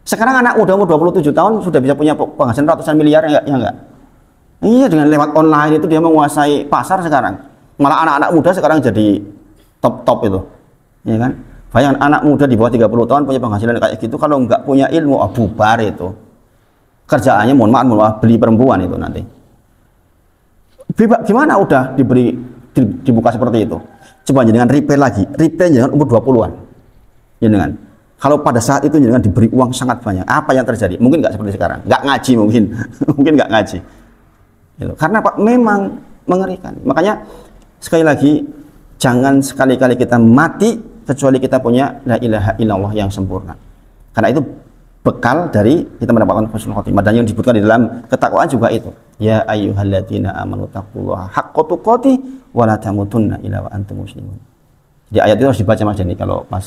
Sekarang anak muda umur 27 tahun sudah bisa punya penghasilan ratusan miliar, ya enggak? Iya, dengan lewat online itu dia menguasai pasar sekarang. Malah anak-anak muda sekarang jadi top itu, ya kan? Bayangkan anak muda di bawah 30 tahun punya penghasilan kayak gitu, kalau nggak punya ilmu, bubar itu. Kerjaannya mohon maaf beli perempuan itu nanti. Gimana udah dibuka seperti itu? Coba jangan replay lagi, replay jangan umur 20-an. Jangan. Kalau pada saat itu jangan diberi uang sangat banyak, apa yang terjadi? Mungkin nggak seperti sekarang, nggak ngaji mungkin, mungkin nggak ngaji. Gitu. Karena Pak memang mengerikan. Makanya sekali lagi jangan sekali-kali kita mati kecuali kita punya la ilaha illallah yang sempurna. Karena itu bekal dari kita mendapatkan husnul khotimah. Dan yang disebutkan di dalam ketakwaan juga itu. Ya ayyuhalladzina amanu taqullaha haqqa tuqatih wa la tamutunna illa wa antum muslimun. Di ayat itu harus dibaca Mas Denny kalau pas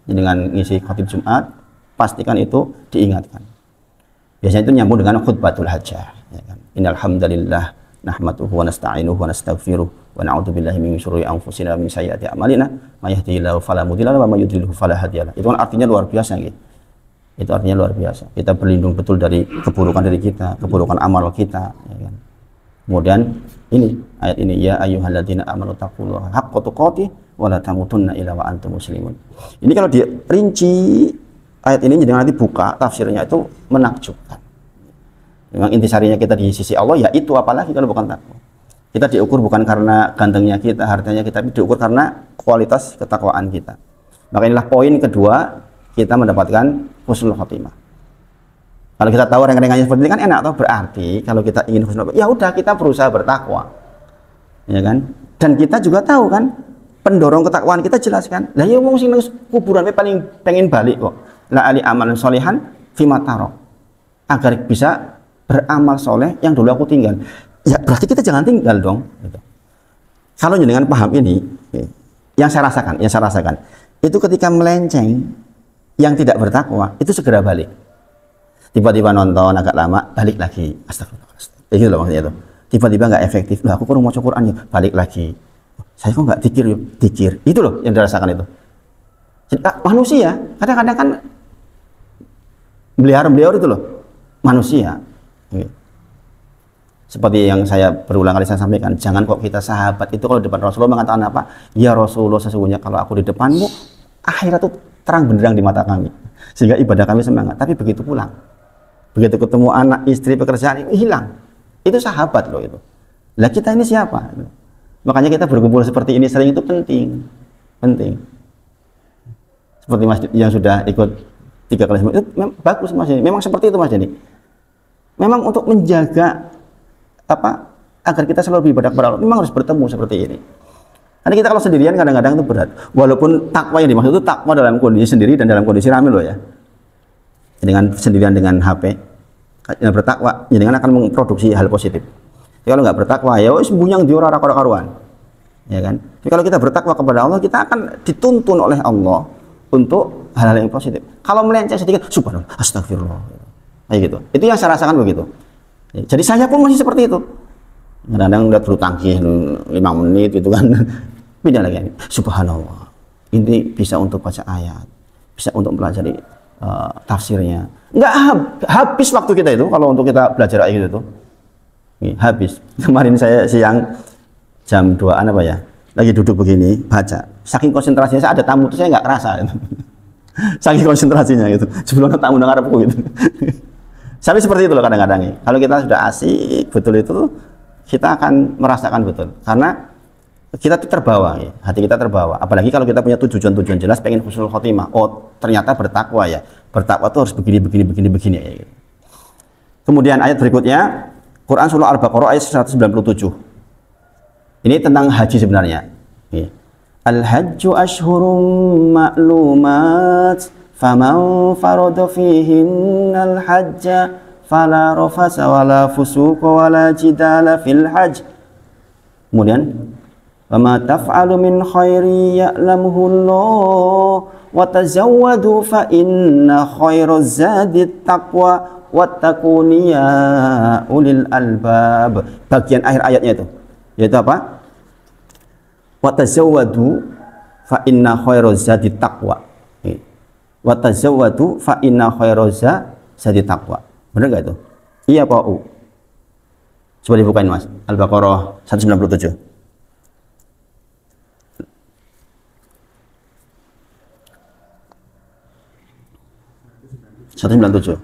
dengan ngisi khotib Jumat, pastikan itu diingatkan. Biasanya itu nyambung dengan khutbatul hajah, ya kan? Innal hamdalillah nahmaduhu wa nasta'inuhu wa nastaghfiruh wa na'udzubillahi min syururi anfusina wa min sayyiati a'malina may yahdihillahu fala mudilla lahu wa may yudlil fala hadiyalah. Itu kan artinya luar biasa gitu. Itu artinya luar biasa. Kita berlindung betul dari keburukan diri kita, keburukan amal kita, ya kan? Kemudian ini ayat ini ya ayyuhalladzina amanu taqullaha haqqa tuqatih wa la tamutunna illa wa antum muslimun. Ini kalau dirinci ayat ini jadi nanti buka tafsirnya itu menakjubkan. Memang intisarinya kita di sisi Allah ya itu, apalagi kalau bukan takwa. Kita diukur bukan karena gantengnya kita, hartanya kita, tapi diukur karena kualitas ketakwaan kita. Maka inilah poin kedua, kita mendapatkan husnul khotimah. Kalau kita tahu reng-rengannya seperti ini kan enak toh, berarti kalau kita ingin husnul khotimah, ya udah kita berusaha bertakwa. Ya kan? Dan kita juga tahu kan pendorong ketakwaan kita jelaskan. Lah ya wong sing kuburan paling pengen balik kok. La ali amalan sholihan fima tarok. Agar bisa beramal soleh yang dulu aku tinggal. Ya berarti kita jangan tinggal dong gitu. Kalau dengan paham ini, yang saya rasakan itu ketika melenceng yang tidak bertakwa itu segera balik. Tiba-tiba nonton agak lama, balik lagi. Astagfirullah. Itu loh maksudnya itu. Tiba-tiba nggak efektif. Lah aku kurang mau Quran ya, balik lagi. Saya kok nggak dikir. Itu loh yang dirasakan itu. Jadi, manusia kadang-kadang kan beliau itu loh manusia. Seperti yang saya berulang kali saya sampaikan, jangan kok kita sahabat itu kalau di depan Rasulullah mengatakan apa? Ya Rasulullah, sesungguhnya kalau aku di depanmu, akhirat itu terang benderang di mata kami, sehingga ibadah kami semangat. Tapi begitu pulang, begitu ketemu anak, istri, pekerjaan, hilang. Itu sahabat loh itu. Lah kita ini siapa? Makanya kita berkumpul seperti ini sering itu penting. Seperti Mas yang sudah ikut 3 kali itu bagus Mas Denny. Memang seperti itu Mas Denny. Memang untuk menjaga agar kita selalu beribadah kepada Allah, memang harus bertemu seperti ini. Karena kita kalau sendirian kadang-kadang itu berat. Walaupun takwa yang dimaksud itu takwa dalam kondisi sendiri dan dalam kondisi rame loh ya. Dengan sendirian dengan HP, yang bertakwa, dengan akan memproduksi hal positif. Jadi kalau nggak bertakwa, ya wis bunyang di ora karuan, ya kan? Tapi kalau kita bertakwa kepada Allah, kita akan dituntun oleh Allah untuk hal-hal yang positif. Kalau melenceng sedikit, subhanallah, astagfirullah, kayak gitu. Itu yang saya rasakan begitu. Jadi saya pun masih seperti itu. Kadang-kadang udah bulu tangkis 5 menit gitu kan, pindah lagi. Subhanallah. Ini bisa untuk baca ayat, bisa untuk pelajari tafsirnya. Nggak habis waktu kita itu kalau untuk kita belajar ayat itu. Habis. Kemarin saya siang jam 2-an lagi duduk begini baca. Saking konsentrasinya saya ada tamu itu saya nggak kerasa. Gitu. Saking konsentrasinya gitu. Sebelum ada tamu dengarku gitu. Tapi seperti itu loh kadang-kadang. Kalau kita sudah asik betul itu, kita akan merasakan betul. Karena kita tuh terbawa, ya. Hati kita terbawa. Apalagi kalau kita punya tujuan jelas, pengen husnul khotimah. Oh, ternyata bertakwa ya. Bertakwa tuh harus begini. Ya. Kemudian ayat berikutnya, Quran surah Al-Baqarah ayat 197. Ini tentang haji sebenarnya. Al-hajju ashhurum ma'lumat. Faman farada fihinnal hajja fala rafasa wala fusuqa wala jidala fil hajj. Kemudian wama taf'alu min khairi ya'lamuhu Allah wa tazawwadu fa inna khairaz zadi taqwa wattaquni ya ulil albab. Bagian akhir ayatnya itu yaitu apa? Wa tazawwadu fa inna khairaz zadi taqwa. Wa tazawwadu fa inna khairaz zadi taqwa. Benar enggak itu? Iya Pak U. Coba dibukain Mas, Al-Baqarah 197. 197.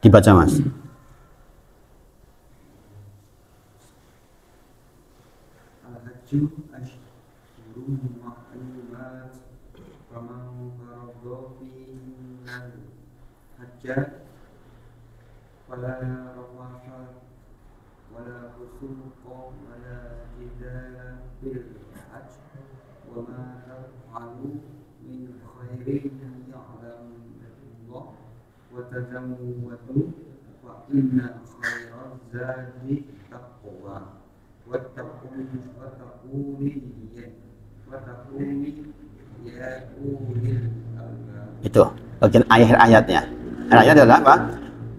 Dibaca Mas. Al-Hajju ashhurun ma'lumat faman farada fihinna hajja fala rafaha wala fusuqa wala jidala fil hajj wa ma taf'alu min khairin ya'lamullah wa tazawwadu fa inna khairaz zadi taqwa itu bagian akhir ayatnya. Ayatnya adalah apa?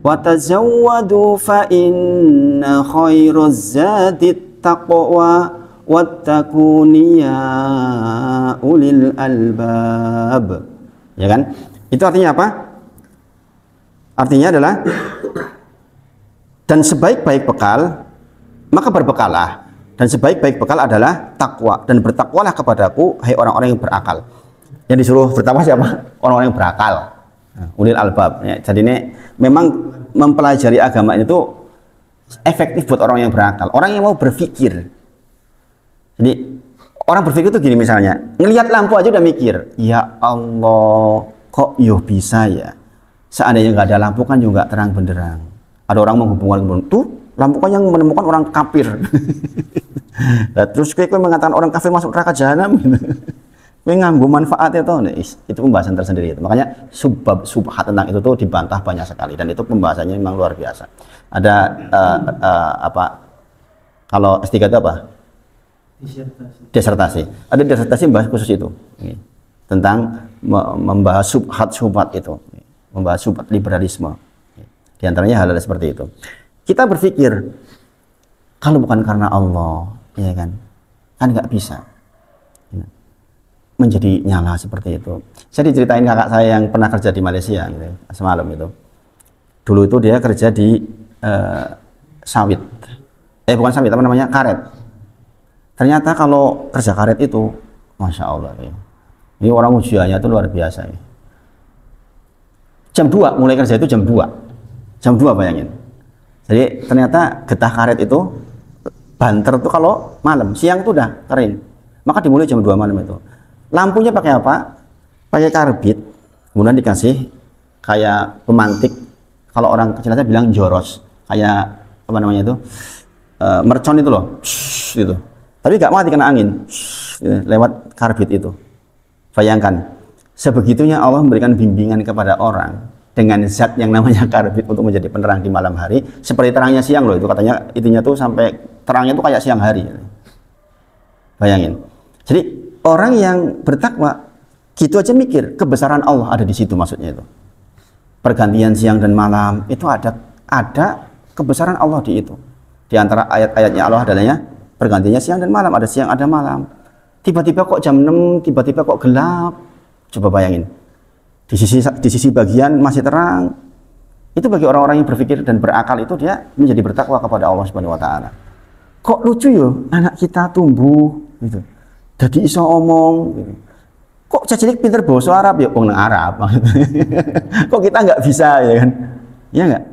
Wa tazawwadu fa inna khairaz zadi taqwa wattaquni ya ulil albab. Ya kan? Itu artinya apa? Artinya adalah dan sebaik-baik bekal maka berbekalah, dan sebaik-baik bekal adalah takwa, dan bertakwalah kepadaku hai orang-orang yang berakal. Yang disuruh bertakwa siapa? Orang-orang yang berakal, ulil albab ya. Jadi ini memang mempelajari agama itu efektif buat orang yang berakal, orang yang mau berpikir. Jadi orang berpikir itu gini, misalnya ngelihat lampu aja udah mikir, ya Allah kok yo bisa ya, seandainya nggak ada lampu kan juga terang benderang. Ada orang menghubungkan tuh lampu kan yang menemukan orang kafir. Nah, terus kowe mengatakan orang kafir masuk neraka jahanam. Kowe nganggo manfaatnya toh. Itu pembahasan tersendiri itu. Makanya subhat tentang itu tuh dibantah banyak sekali, dan itu pembahasannya memang luar biasa. Ada apa? Kalau S3 itu apa? Disertasi. Ada disertasi membahas khusus itu. Tentang membahas subhat itu. Membahas subhat liberalisme. Di antaranya hal-hal seperti itu. Kita berpikir kalau bukan karena Allah, ya kan nggak bisa menjadi nyala seperti itu. Saya diceritain kakak saya yang pernah kerja di Malaysia gitu, semalam itu. Dulu itu dia kerja di sawit, bukan sawit, apa namanya, karet. Ternyata kalau kerja karet itu, masya Allah, ya. Ini orang ujiannya itu luar biasa. Ya. Jam 2 mulai kerja itu jam 2 bayangin. Jadi ternyata getah karet itu banter tuh kalau malam, siang tuh udah kering. Maka dimulai jam 2 malam itu. Lampunya pakai apa? Pakai karbit. Kemudian dikasih kayak pemantik. Kalau orang kecil aja bilang joros. Kayak apa namanya itu? Mercon itu loh. Gitu. Tapi nggak mati kena angin. Lewat karbit itu. Bayangkan, sebegitunya Allah memberikan bimbingan kepada orang dengan zat yang namanya karbit untuk menjadi penerang di malam hari, seperti terangnya siang loh. Itu katanya itunya tuh sampai terangnya tuh kayak siang hari. Bayangin. Jadi orang yang bertakwa gitu aja mikir kebesaran Allah ada di situ, maksudnya itu. Pergantian siang dan malam itu ada kebesaran Allah di itu. Di antara ayat-ayatnya Allah adanya pergantiannya siang dan malam, ada siang ada malam. Tiba-tiba kok jam 6, tiba-tiba kok gelap. Coba bayangin. Di sisi bagian masih terang. Itu bagi orang-orang yang berpikir dan berakal itu dia menjadi bertakwa kepada Allah Subhanahu wa taala. Kok lucu ya anak kita tumbuh gitu. Jadi iso omong gitu. Kok cacilik pinter bahasa Arab ya wong nang Arab. Kok kita nggak bisa, ya kan? Ya nggak?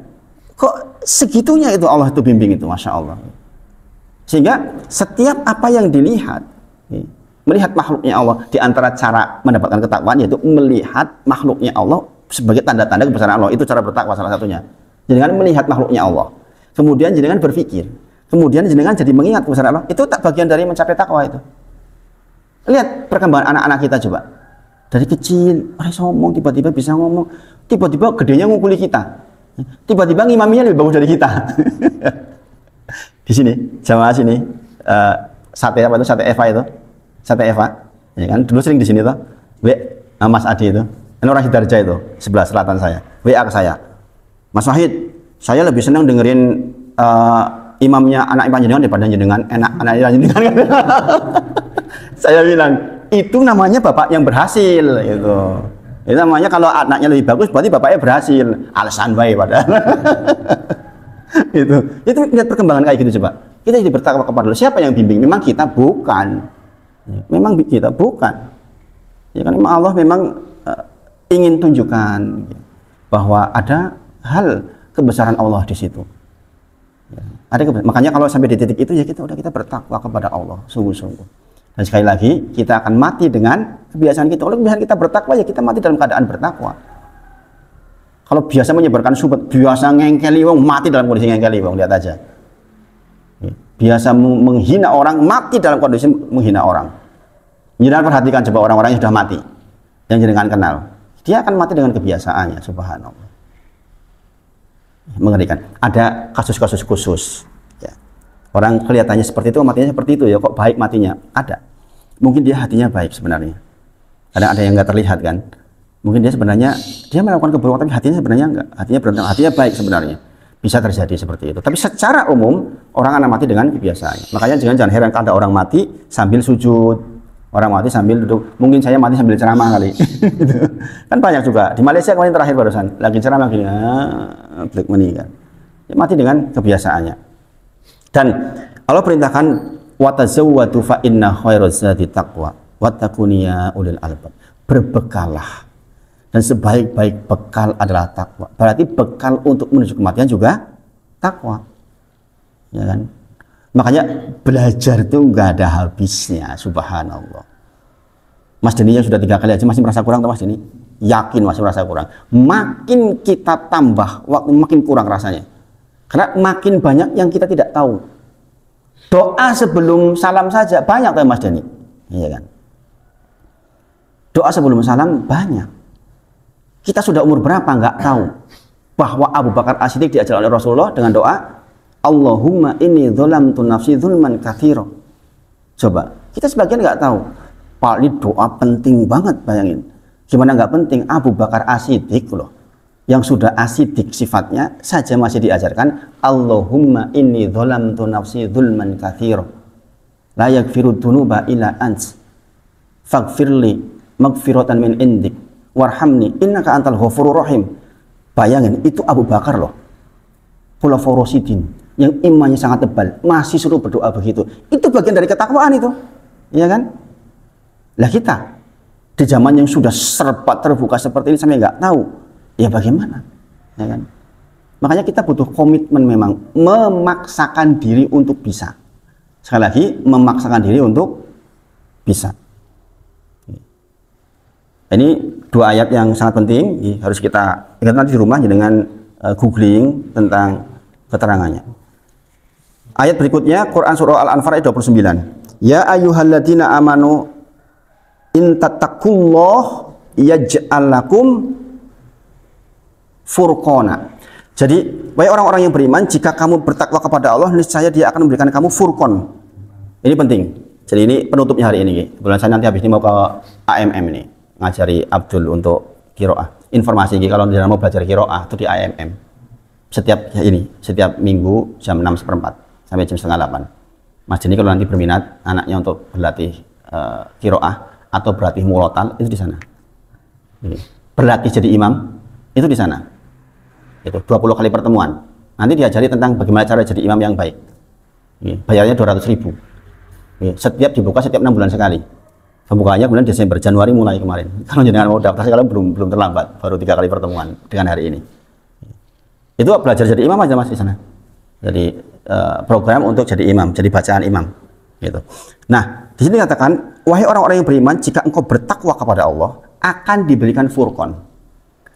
Kok segitunya itu Allah itu bimbing itu, Masya Allah. Sehingga setiap apa yang dilihat, melihat makhluknya Allah, di antara cara mendapatkan ketakwaan yaitu melihat makhluknya Allah sebagai tanda-tanda kebesaran Allah. Itu cara bertakwa salah satunya. Jenengan melihat makhluknya Allah, kemudian jenengan berpikir, kemudian jenengan jadi mengingat kebesaran Allah. Itu tak bagian dari mencapai takwa itu. Lihat perkembangan anak-anak kita coba. Dari kecil, ngomong, tiba-tiba bisa ngomong, tiba-tiba gedenya ngukuli kita, tiba-tiba ngimaminya lebih bagus dari kita. Di sini, jamaah sini, sate apa itu, sate Eva itu. Sate Eva, ya kan? Dulu sering di sini tuh. Mas Adi itu, ini orang Sidarja itu, sebelah selatan saya. WA ke saya, Mas Wahid, saya lebih senang dengerin imamnya anak panjenengan daripada jenengan, anak jenengan. Saya bilang, Itu namanya bapak yang berhasil itu. Itu namanya kalau anaknya lebih bagus berarti bapaknya berhasil. Alasan baik padahal. Itu lihat perkembangan kayak gitu coba. Kita jadi bertakwa kepada Allah. Siapa yang bimbing? Memang kita bukan. Memang kita bukan. Ya kan memang Allah memang ingin tunjukkan bahwa ada hal kebesaran Allah di situ. Ya, makanya kalau sampai di titik itu ya kita bertakwa kepada Allah sungguh-sungguh. Dan sekali lagi kita akan mati dengan kebiasaan kita. Oleh kebiasaan kita bertakwa ya kita mati dalam keadaan bertakwa. Kalau biasa menyebarkan subhat, biasa ngengkeli wong, mati dalam kondisi ngengkeli wong, lihat aja. Biasa menghina orang, mati dalam kondisi menghina orang. Jangan perhatikan coba orang-orang yang sudah mati, yang jangan kenal. Dia akan mati dengan kebiasaannya, subhanallah. Mengerikan. Ada kasus-kasus khusus. Ya. Orang kelihatannya seperti itu, matinya seperti itu ya, kok baik matinya? Ada. Mungkin dia hatinya baik sebenarnya. Kadang ada yang nggak terlihat kan. Mungkin dia sebenarnya dia melakukan keburukan tapi hatinya sebenarnya enggak. Hatinya baik sebenarnya. Bisa terjadi seperti itu. Tapi secara umum orang akan mati dengan kebiasaannya. Makanya jangan heran kalau ada orang mati sambil sujud, orang mati sambil duduk. Mungkin saya mati sambil ceramah kali. Kan banyak juga. Di Malaysia kemarin terakhir barusan lagi ceramah gini, Black Money kan. Dia mati dengan kebiasaannya. Dan Allah perintahkan watazawwadu fa inna khairaz zadi taqwa wattaquni ya ulil albab. Berbekalah, dan sebaik-baik bekal adalah takwa. Berarti bekal untuk menuju kematian juga takwa, ya kan? Makanya belajar itu nggak ada habisnya, subhanallah. Mas Deni yang sudah 3 kali aja masih merasa kurang, Mas Deni? Yakin masih merasa kurang. Makin kita tambah waktu makin kurang rasanya, karena makin banyak yang kita tidak tahu. Doa sebelum salam saja banyak tuh Mas Deni, iya kan? Doa sebelum salam banyak. Kita sudah umur berapa nggak tahu bahwa Abu Bakar As-Siddiq diajar oleh Rasulullah dengan doa Allahumma inni dzalamtu nafsi dzulman katsira. Coba, kita sebagian nggak tahu. Paling doa penting banget, bayangin. Gimana nggak penting? Abu Bakar As-Siddiq loh, yang sudah asidik sifatnya saja masih diajarkan Allahumma inni dzalamtu nafsi dzulman katsira la yaghfiru dzunuba illa ants faghfirli maghfiratan min indik warhamni innaka antal ghafurur rahim. Bayangin, itu Abu Bakar loh, Khulafaur Rasyidin yang imannya sangat tebal, masih suruh berdoa begitu. Itu bagian dari ketakwaan itu, ya kan? Lah kita di zaman yang sudah serba terbuka seperti ini sampai nggak tahu, ya bagaimana, ya kan? Makanya kita butuh komitmen, memang memaksakan diri untuk bisa. Sekali lagi, memaksakan diri untuk bisa. Ini 2 ayat yang sangat penting, harus kita ingat nanti di rumah dengan googling tentang keterangannya. Ayat berikutnya Quran surah Al-Anfal ayat 29. Ya ayyuhalladzina amanu in tattaqullah yaj'al lakum furqana. Jadi, wahai orang-orang yang beriman, jika kamu bertakwa kepada Allah, niscaya Dia akan memberikan kamu furqan. Ini penting. Jadi ini penutupnya hari ini. Kebetulan saya nanti habis ini mau ke AMM ini, ngajari Abdul untuk kiroah. Informasi kalau dia mau belajar kiroah itu di AMM. Setiap minggu jam 6:15 sampai jam 7:30. Mas Jeni kalau nanti berminat anaknya untuk berlatih kiroah atau berlatih murotal itu di sana. Berlatih jadi imam itu di sana. Itu 20 kali pertemuan. Nanti diajari tentang bagaimana cara jadi imam yang baik. Bayarnya 200.000. Setiap dibuka setiap 6 bulan sekali. Pembukaannya bulan Desember, Januari mulai kemarin. Kalau jenengan mau daftar sekarang belum terlambat, baru 3 kali pertemuan dengan hari ini. Itu belajar jadi imam aja Mas di sana. Jadi program untuk jadi imam, jadi bacaan imam. Gitu. Nah, di sini dikatakan, wahai orang-orang yang beriman, jika engkau bertakwa kepada Allah, akan diberikan furqan.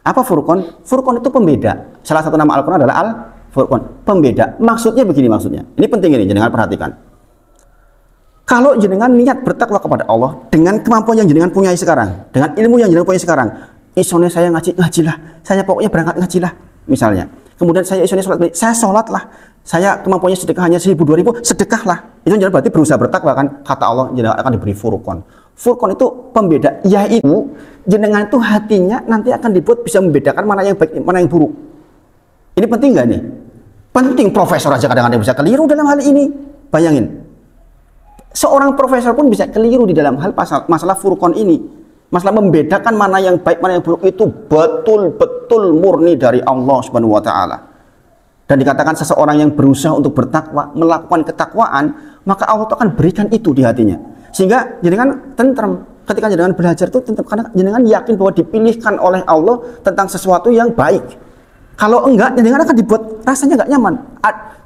Apa furqan? Furqan itu pembeda. Salah satu nama Al-Quran adalah Al-Furqan, pembeda. Maksudnya begini maksudnya. Ini penting ini, jenengan perhatikan. Kalau jenengan niat bertakwa kepada Allah dengan kemampuan yang jenengan punya sekarang, dengan ilmu yang jenengan punya sekarang, isone saya ngajilah, saya pokoknya berangkat ngajilah, misalnya. Kemudian saya isone sholat lah, saya kemampuannya sedekah hanya 1.000 2.000, sedekahlah. Itu jenengan berarti berusaha bertakwa kan? Kata Allah, jenengan akan diberi furqan. Furqan itu pembeda, yaitu jenengan itu hatinya nanti akan dibuat bisa membedakan mana yang baik, mana yang buruk. Ini penting nggak nih? Penting. Profesor aja kadang-kadang bisa keliru dalam hal ini. Bayangin. Seorang profesor pun bisa keliru di dalam hal masalah furqan ini. Masalah membedakan mana yang baik, mana yang buruk itu betul-betul murni dari Allah Subhanahu wa taala. Dan dikatakan seseorang yang berusaha untuk bertakwa, melakukan ketakwaan, maka Allah akan berikan itu di hatinya. Sehingga jenengan tentrem ketika jenengan belajar itu tentrem karena jenengan yakin bahwa dipilihkan oleh Allah tentang sesuatu yang baik. Kalau enggak, jenengan akan dibuat rasanya enggak nyaman.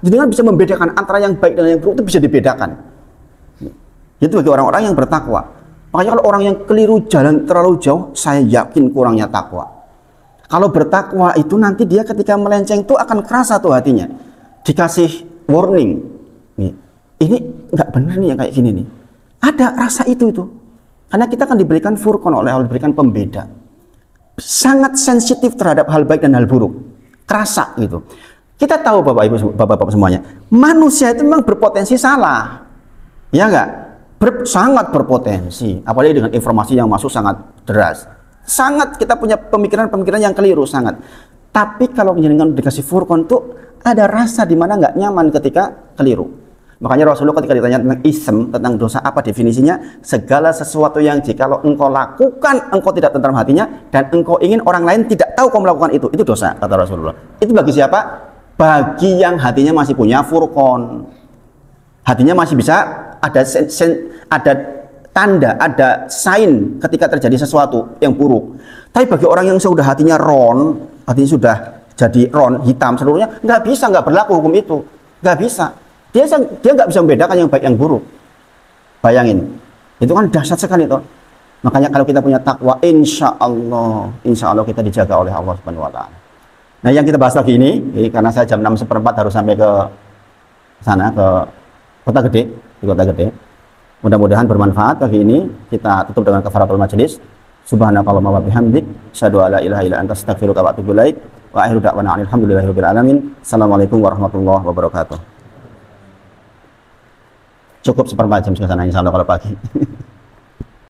Jenengan bisa membedakan antara yang baik dan yang buruk itu bisa dibedakan. Itu bagi orang-orang yang bertakwa. Makanya kalau orang yang keliru jalan terlalu jauh, saya yakin kurangnya takwa. Kalau bertakwa itu nanti dia ketika melenceng itu akan kerasa tuh hatinya. Dikasih warning. Nih, ini nggak benar nih yang kayak gini nih. Ada rasa itu. Karena kita akan diberikan furqan oleh Allah, diberikan pembeda. Sangat sensitif terhadap hal baik dan hal buruk. Kerasa gitu. Kita tahu Bapak Ibu, Bapak-bapak semuanya, manusia itu memang berpotensi salah. Ya enggak? Sangat berpotensi, apalagi dengan informasi yang masuk sangat deras. Sangat kita punya pemikiran-pemikiran yang keliru sangat. Tapi kalau jenengan dikasih furqan tuh ada rasa di mana nggak nyaman ketika keliru. Makanya Rasulullah ketika ditanya tentang ism, tentang dosa apa definisinya, segala sesuatu yang jikalau engkau lakukan engkau tidak tentram hatinya dan engkau ingin orang lain tidak tahu kau melakukan itu dosa, kata Rasulullah. Itu bagi siapa? Bagi yang hatinya masih punya furqan. Hatinya masih bisa ada tanda, ada sign ketika terjadi sesuatu yang buruk. Tapi bagi orang yang sudah hatinya hatinya sudah jadi hitam seluruhnya, nggak berlaku hukum itu, nggak bisa. Dia nggak bisa membedakan yang baik yang buruk. Bayangin, itu kan dahsyat sekali toh. Makanya kalau kita punya takwa, insya Allah kita dijaga oleh Allah Subhanahu Wa Taala. Nah, yang kita bahas lagi ini, karena saya jam 6:15 harus sampai ke sana ke Kota Gede, di Kota Gede. Mudah-mudahan bermanfaat pagi ini. Kita tutup dengan kafaratul majelis. Subhanakallahumma wa bihamdik, asyhadu an la ilaha illa anta, astaghfiruka wa atubu ilaik. Wa akhiru da'wana alhamdulillahirabbil alamin. Assalamualaikum warahmatullahi wabarakatuh. Cukup seperempat jam ke sana insyaallah kalau pagi.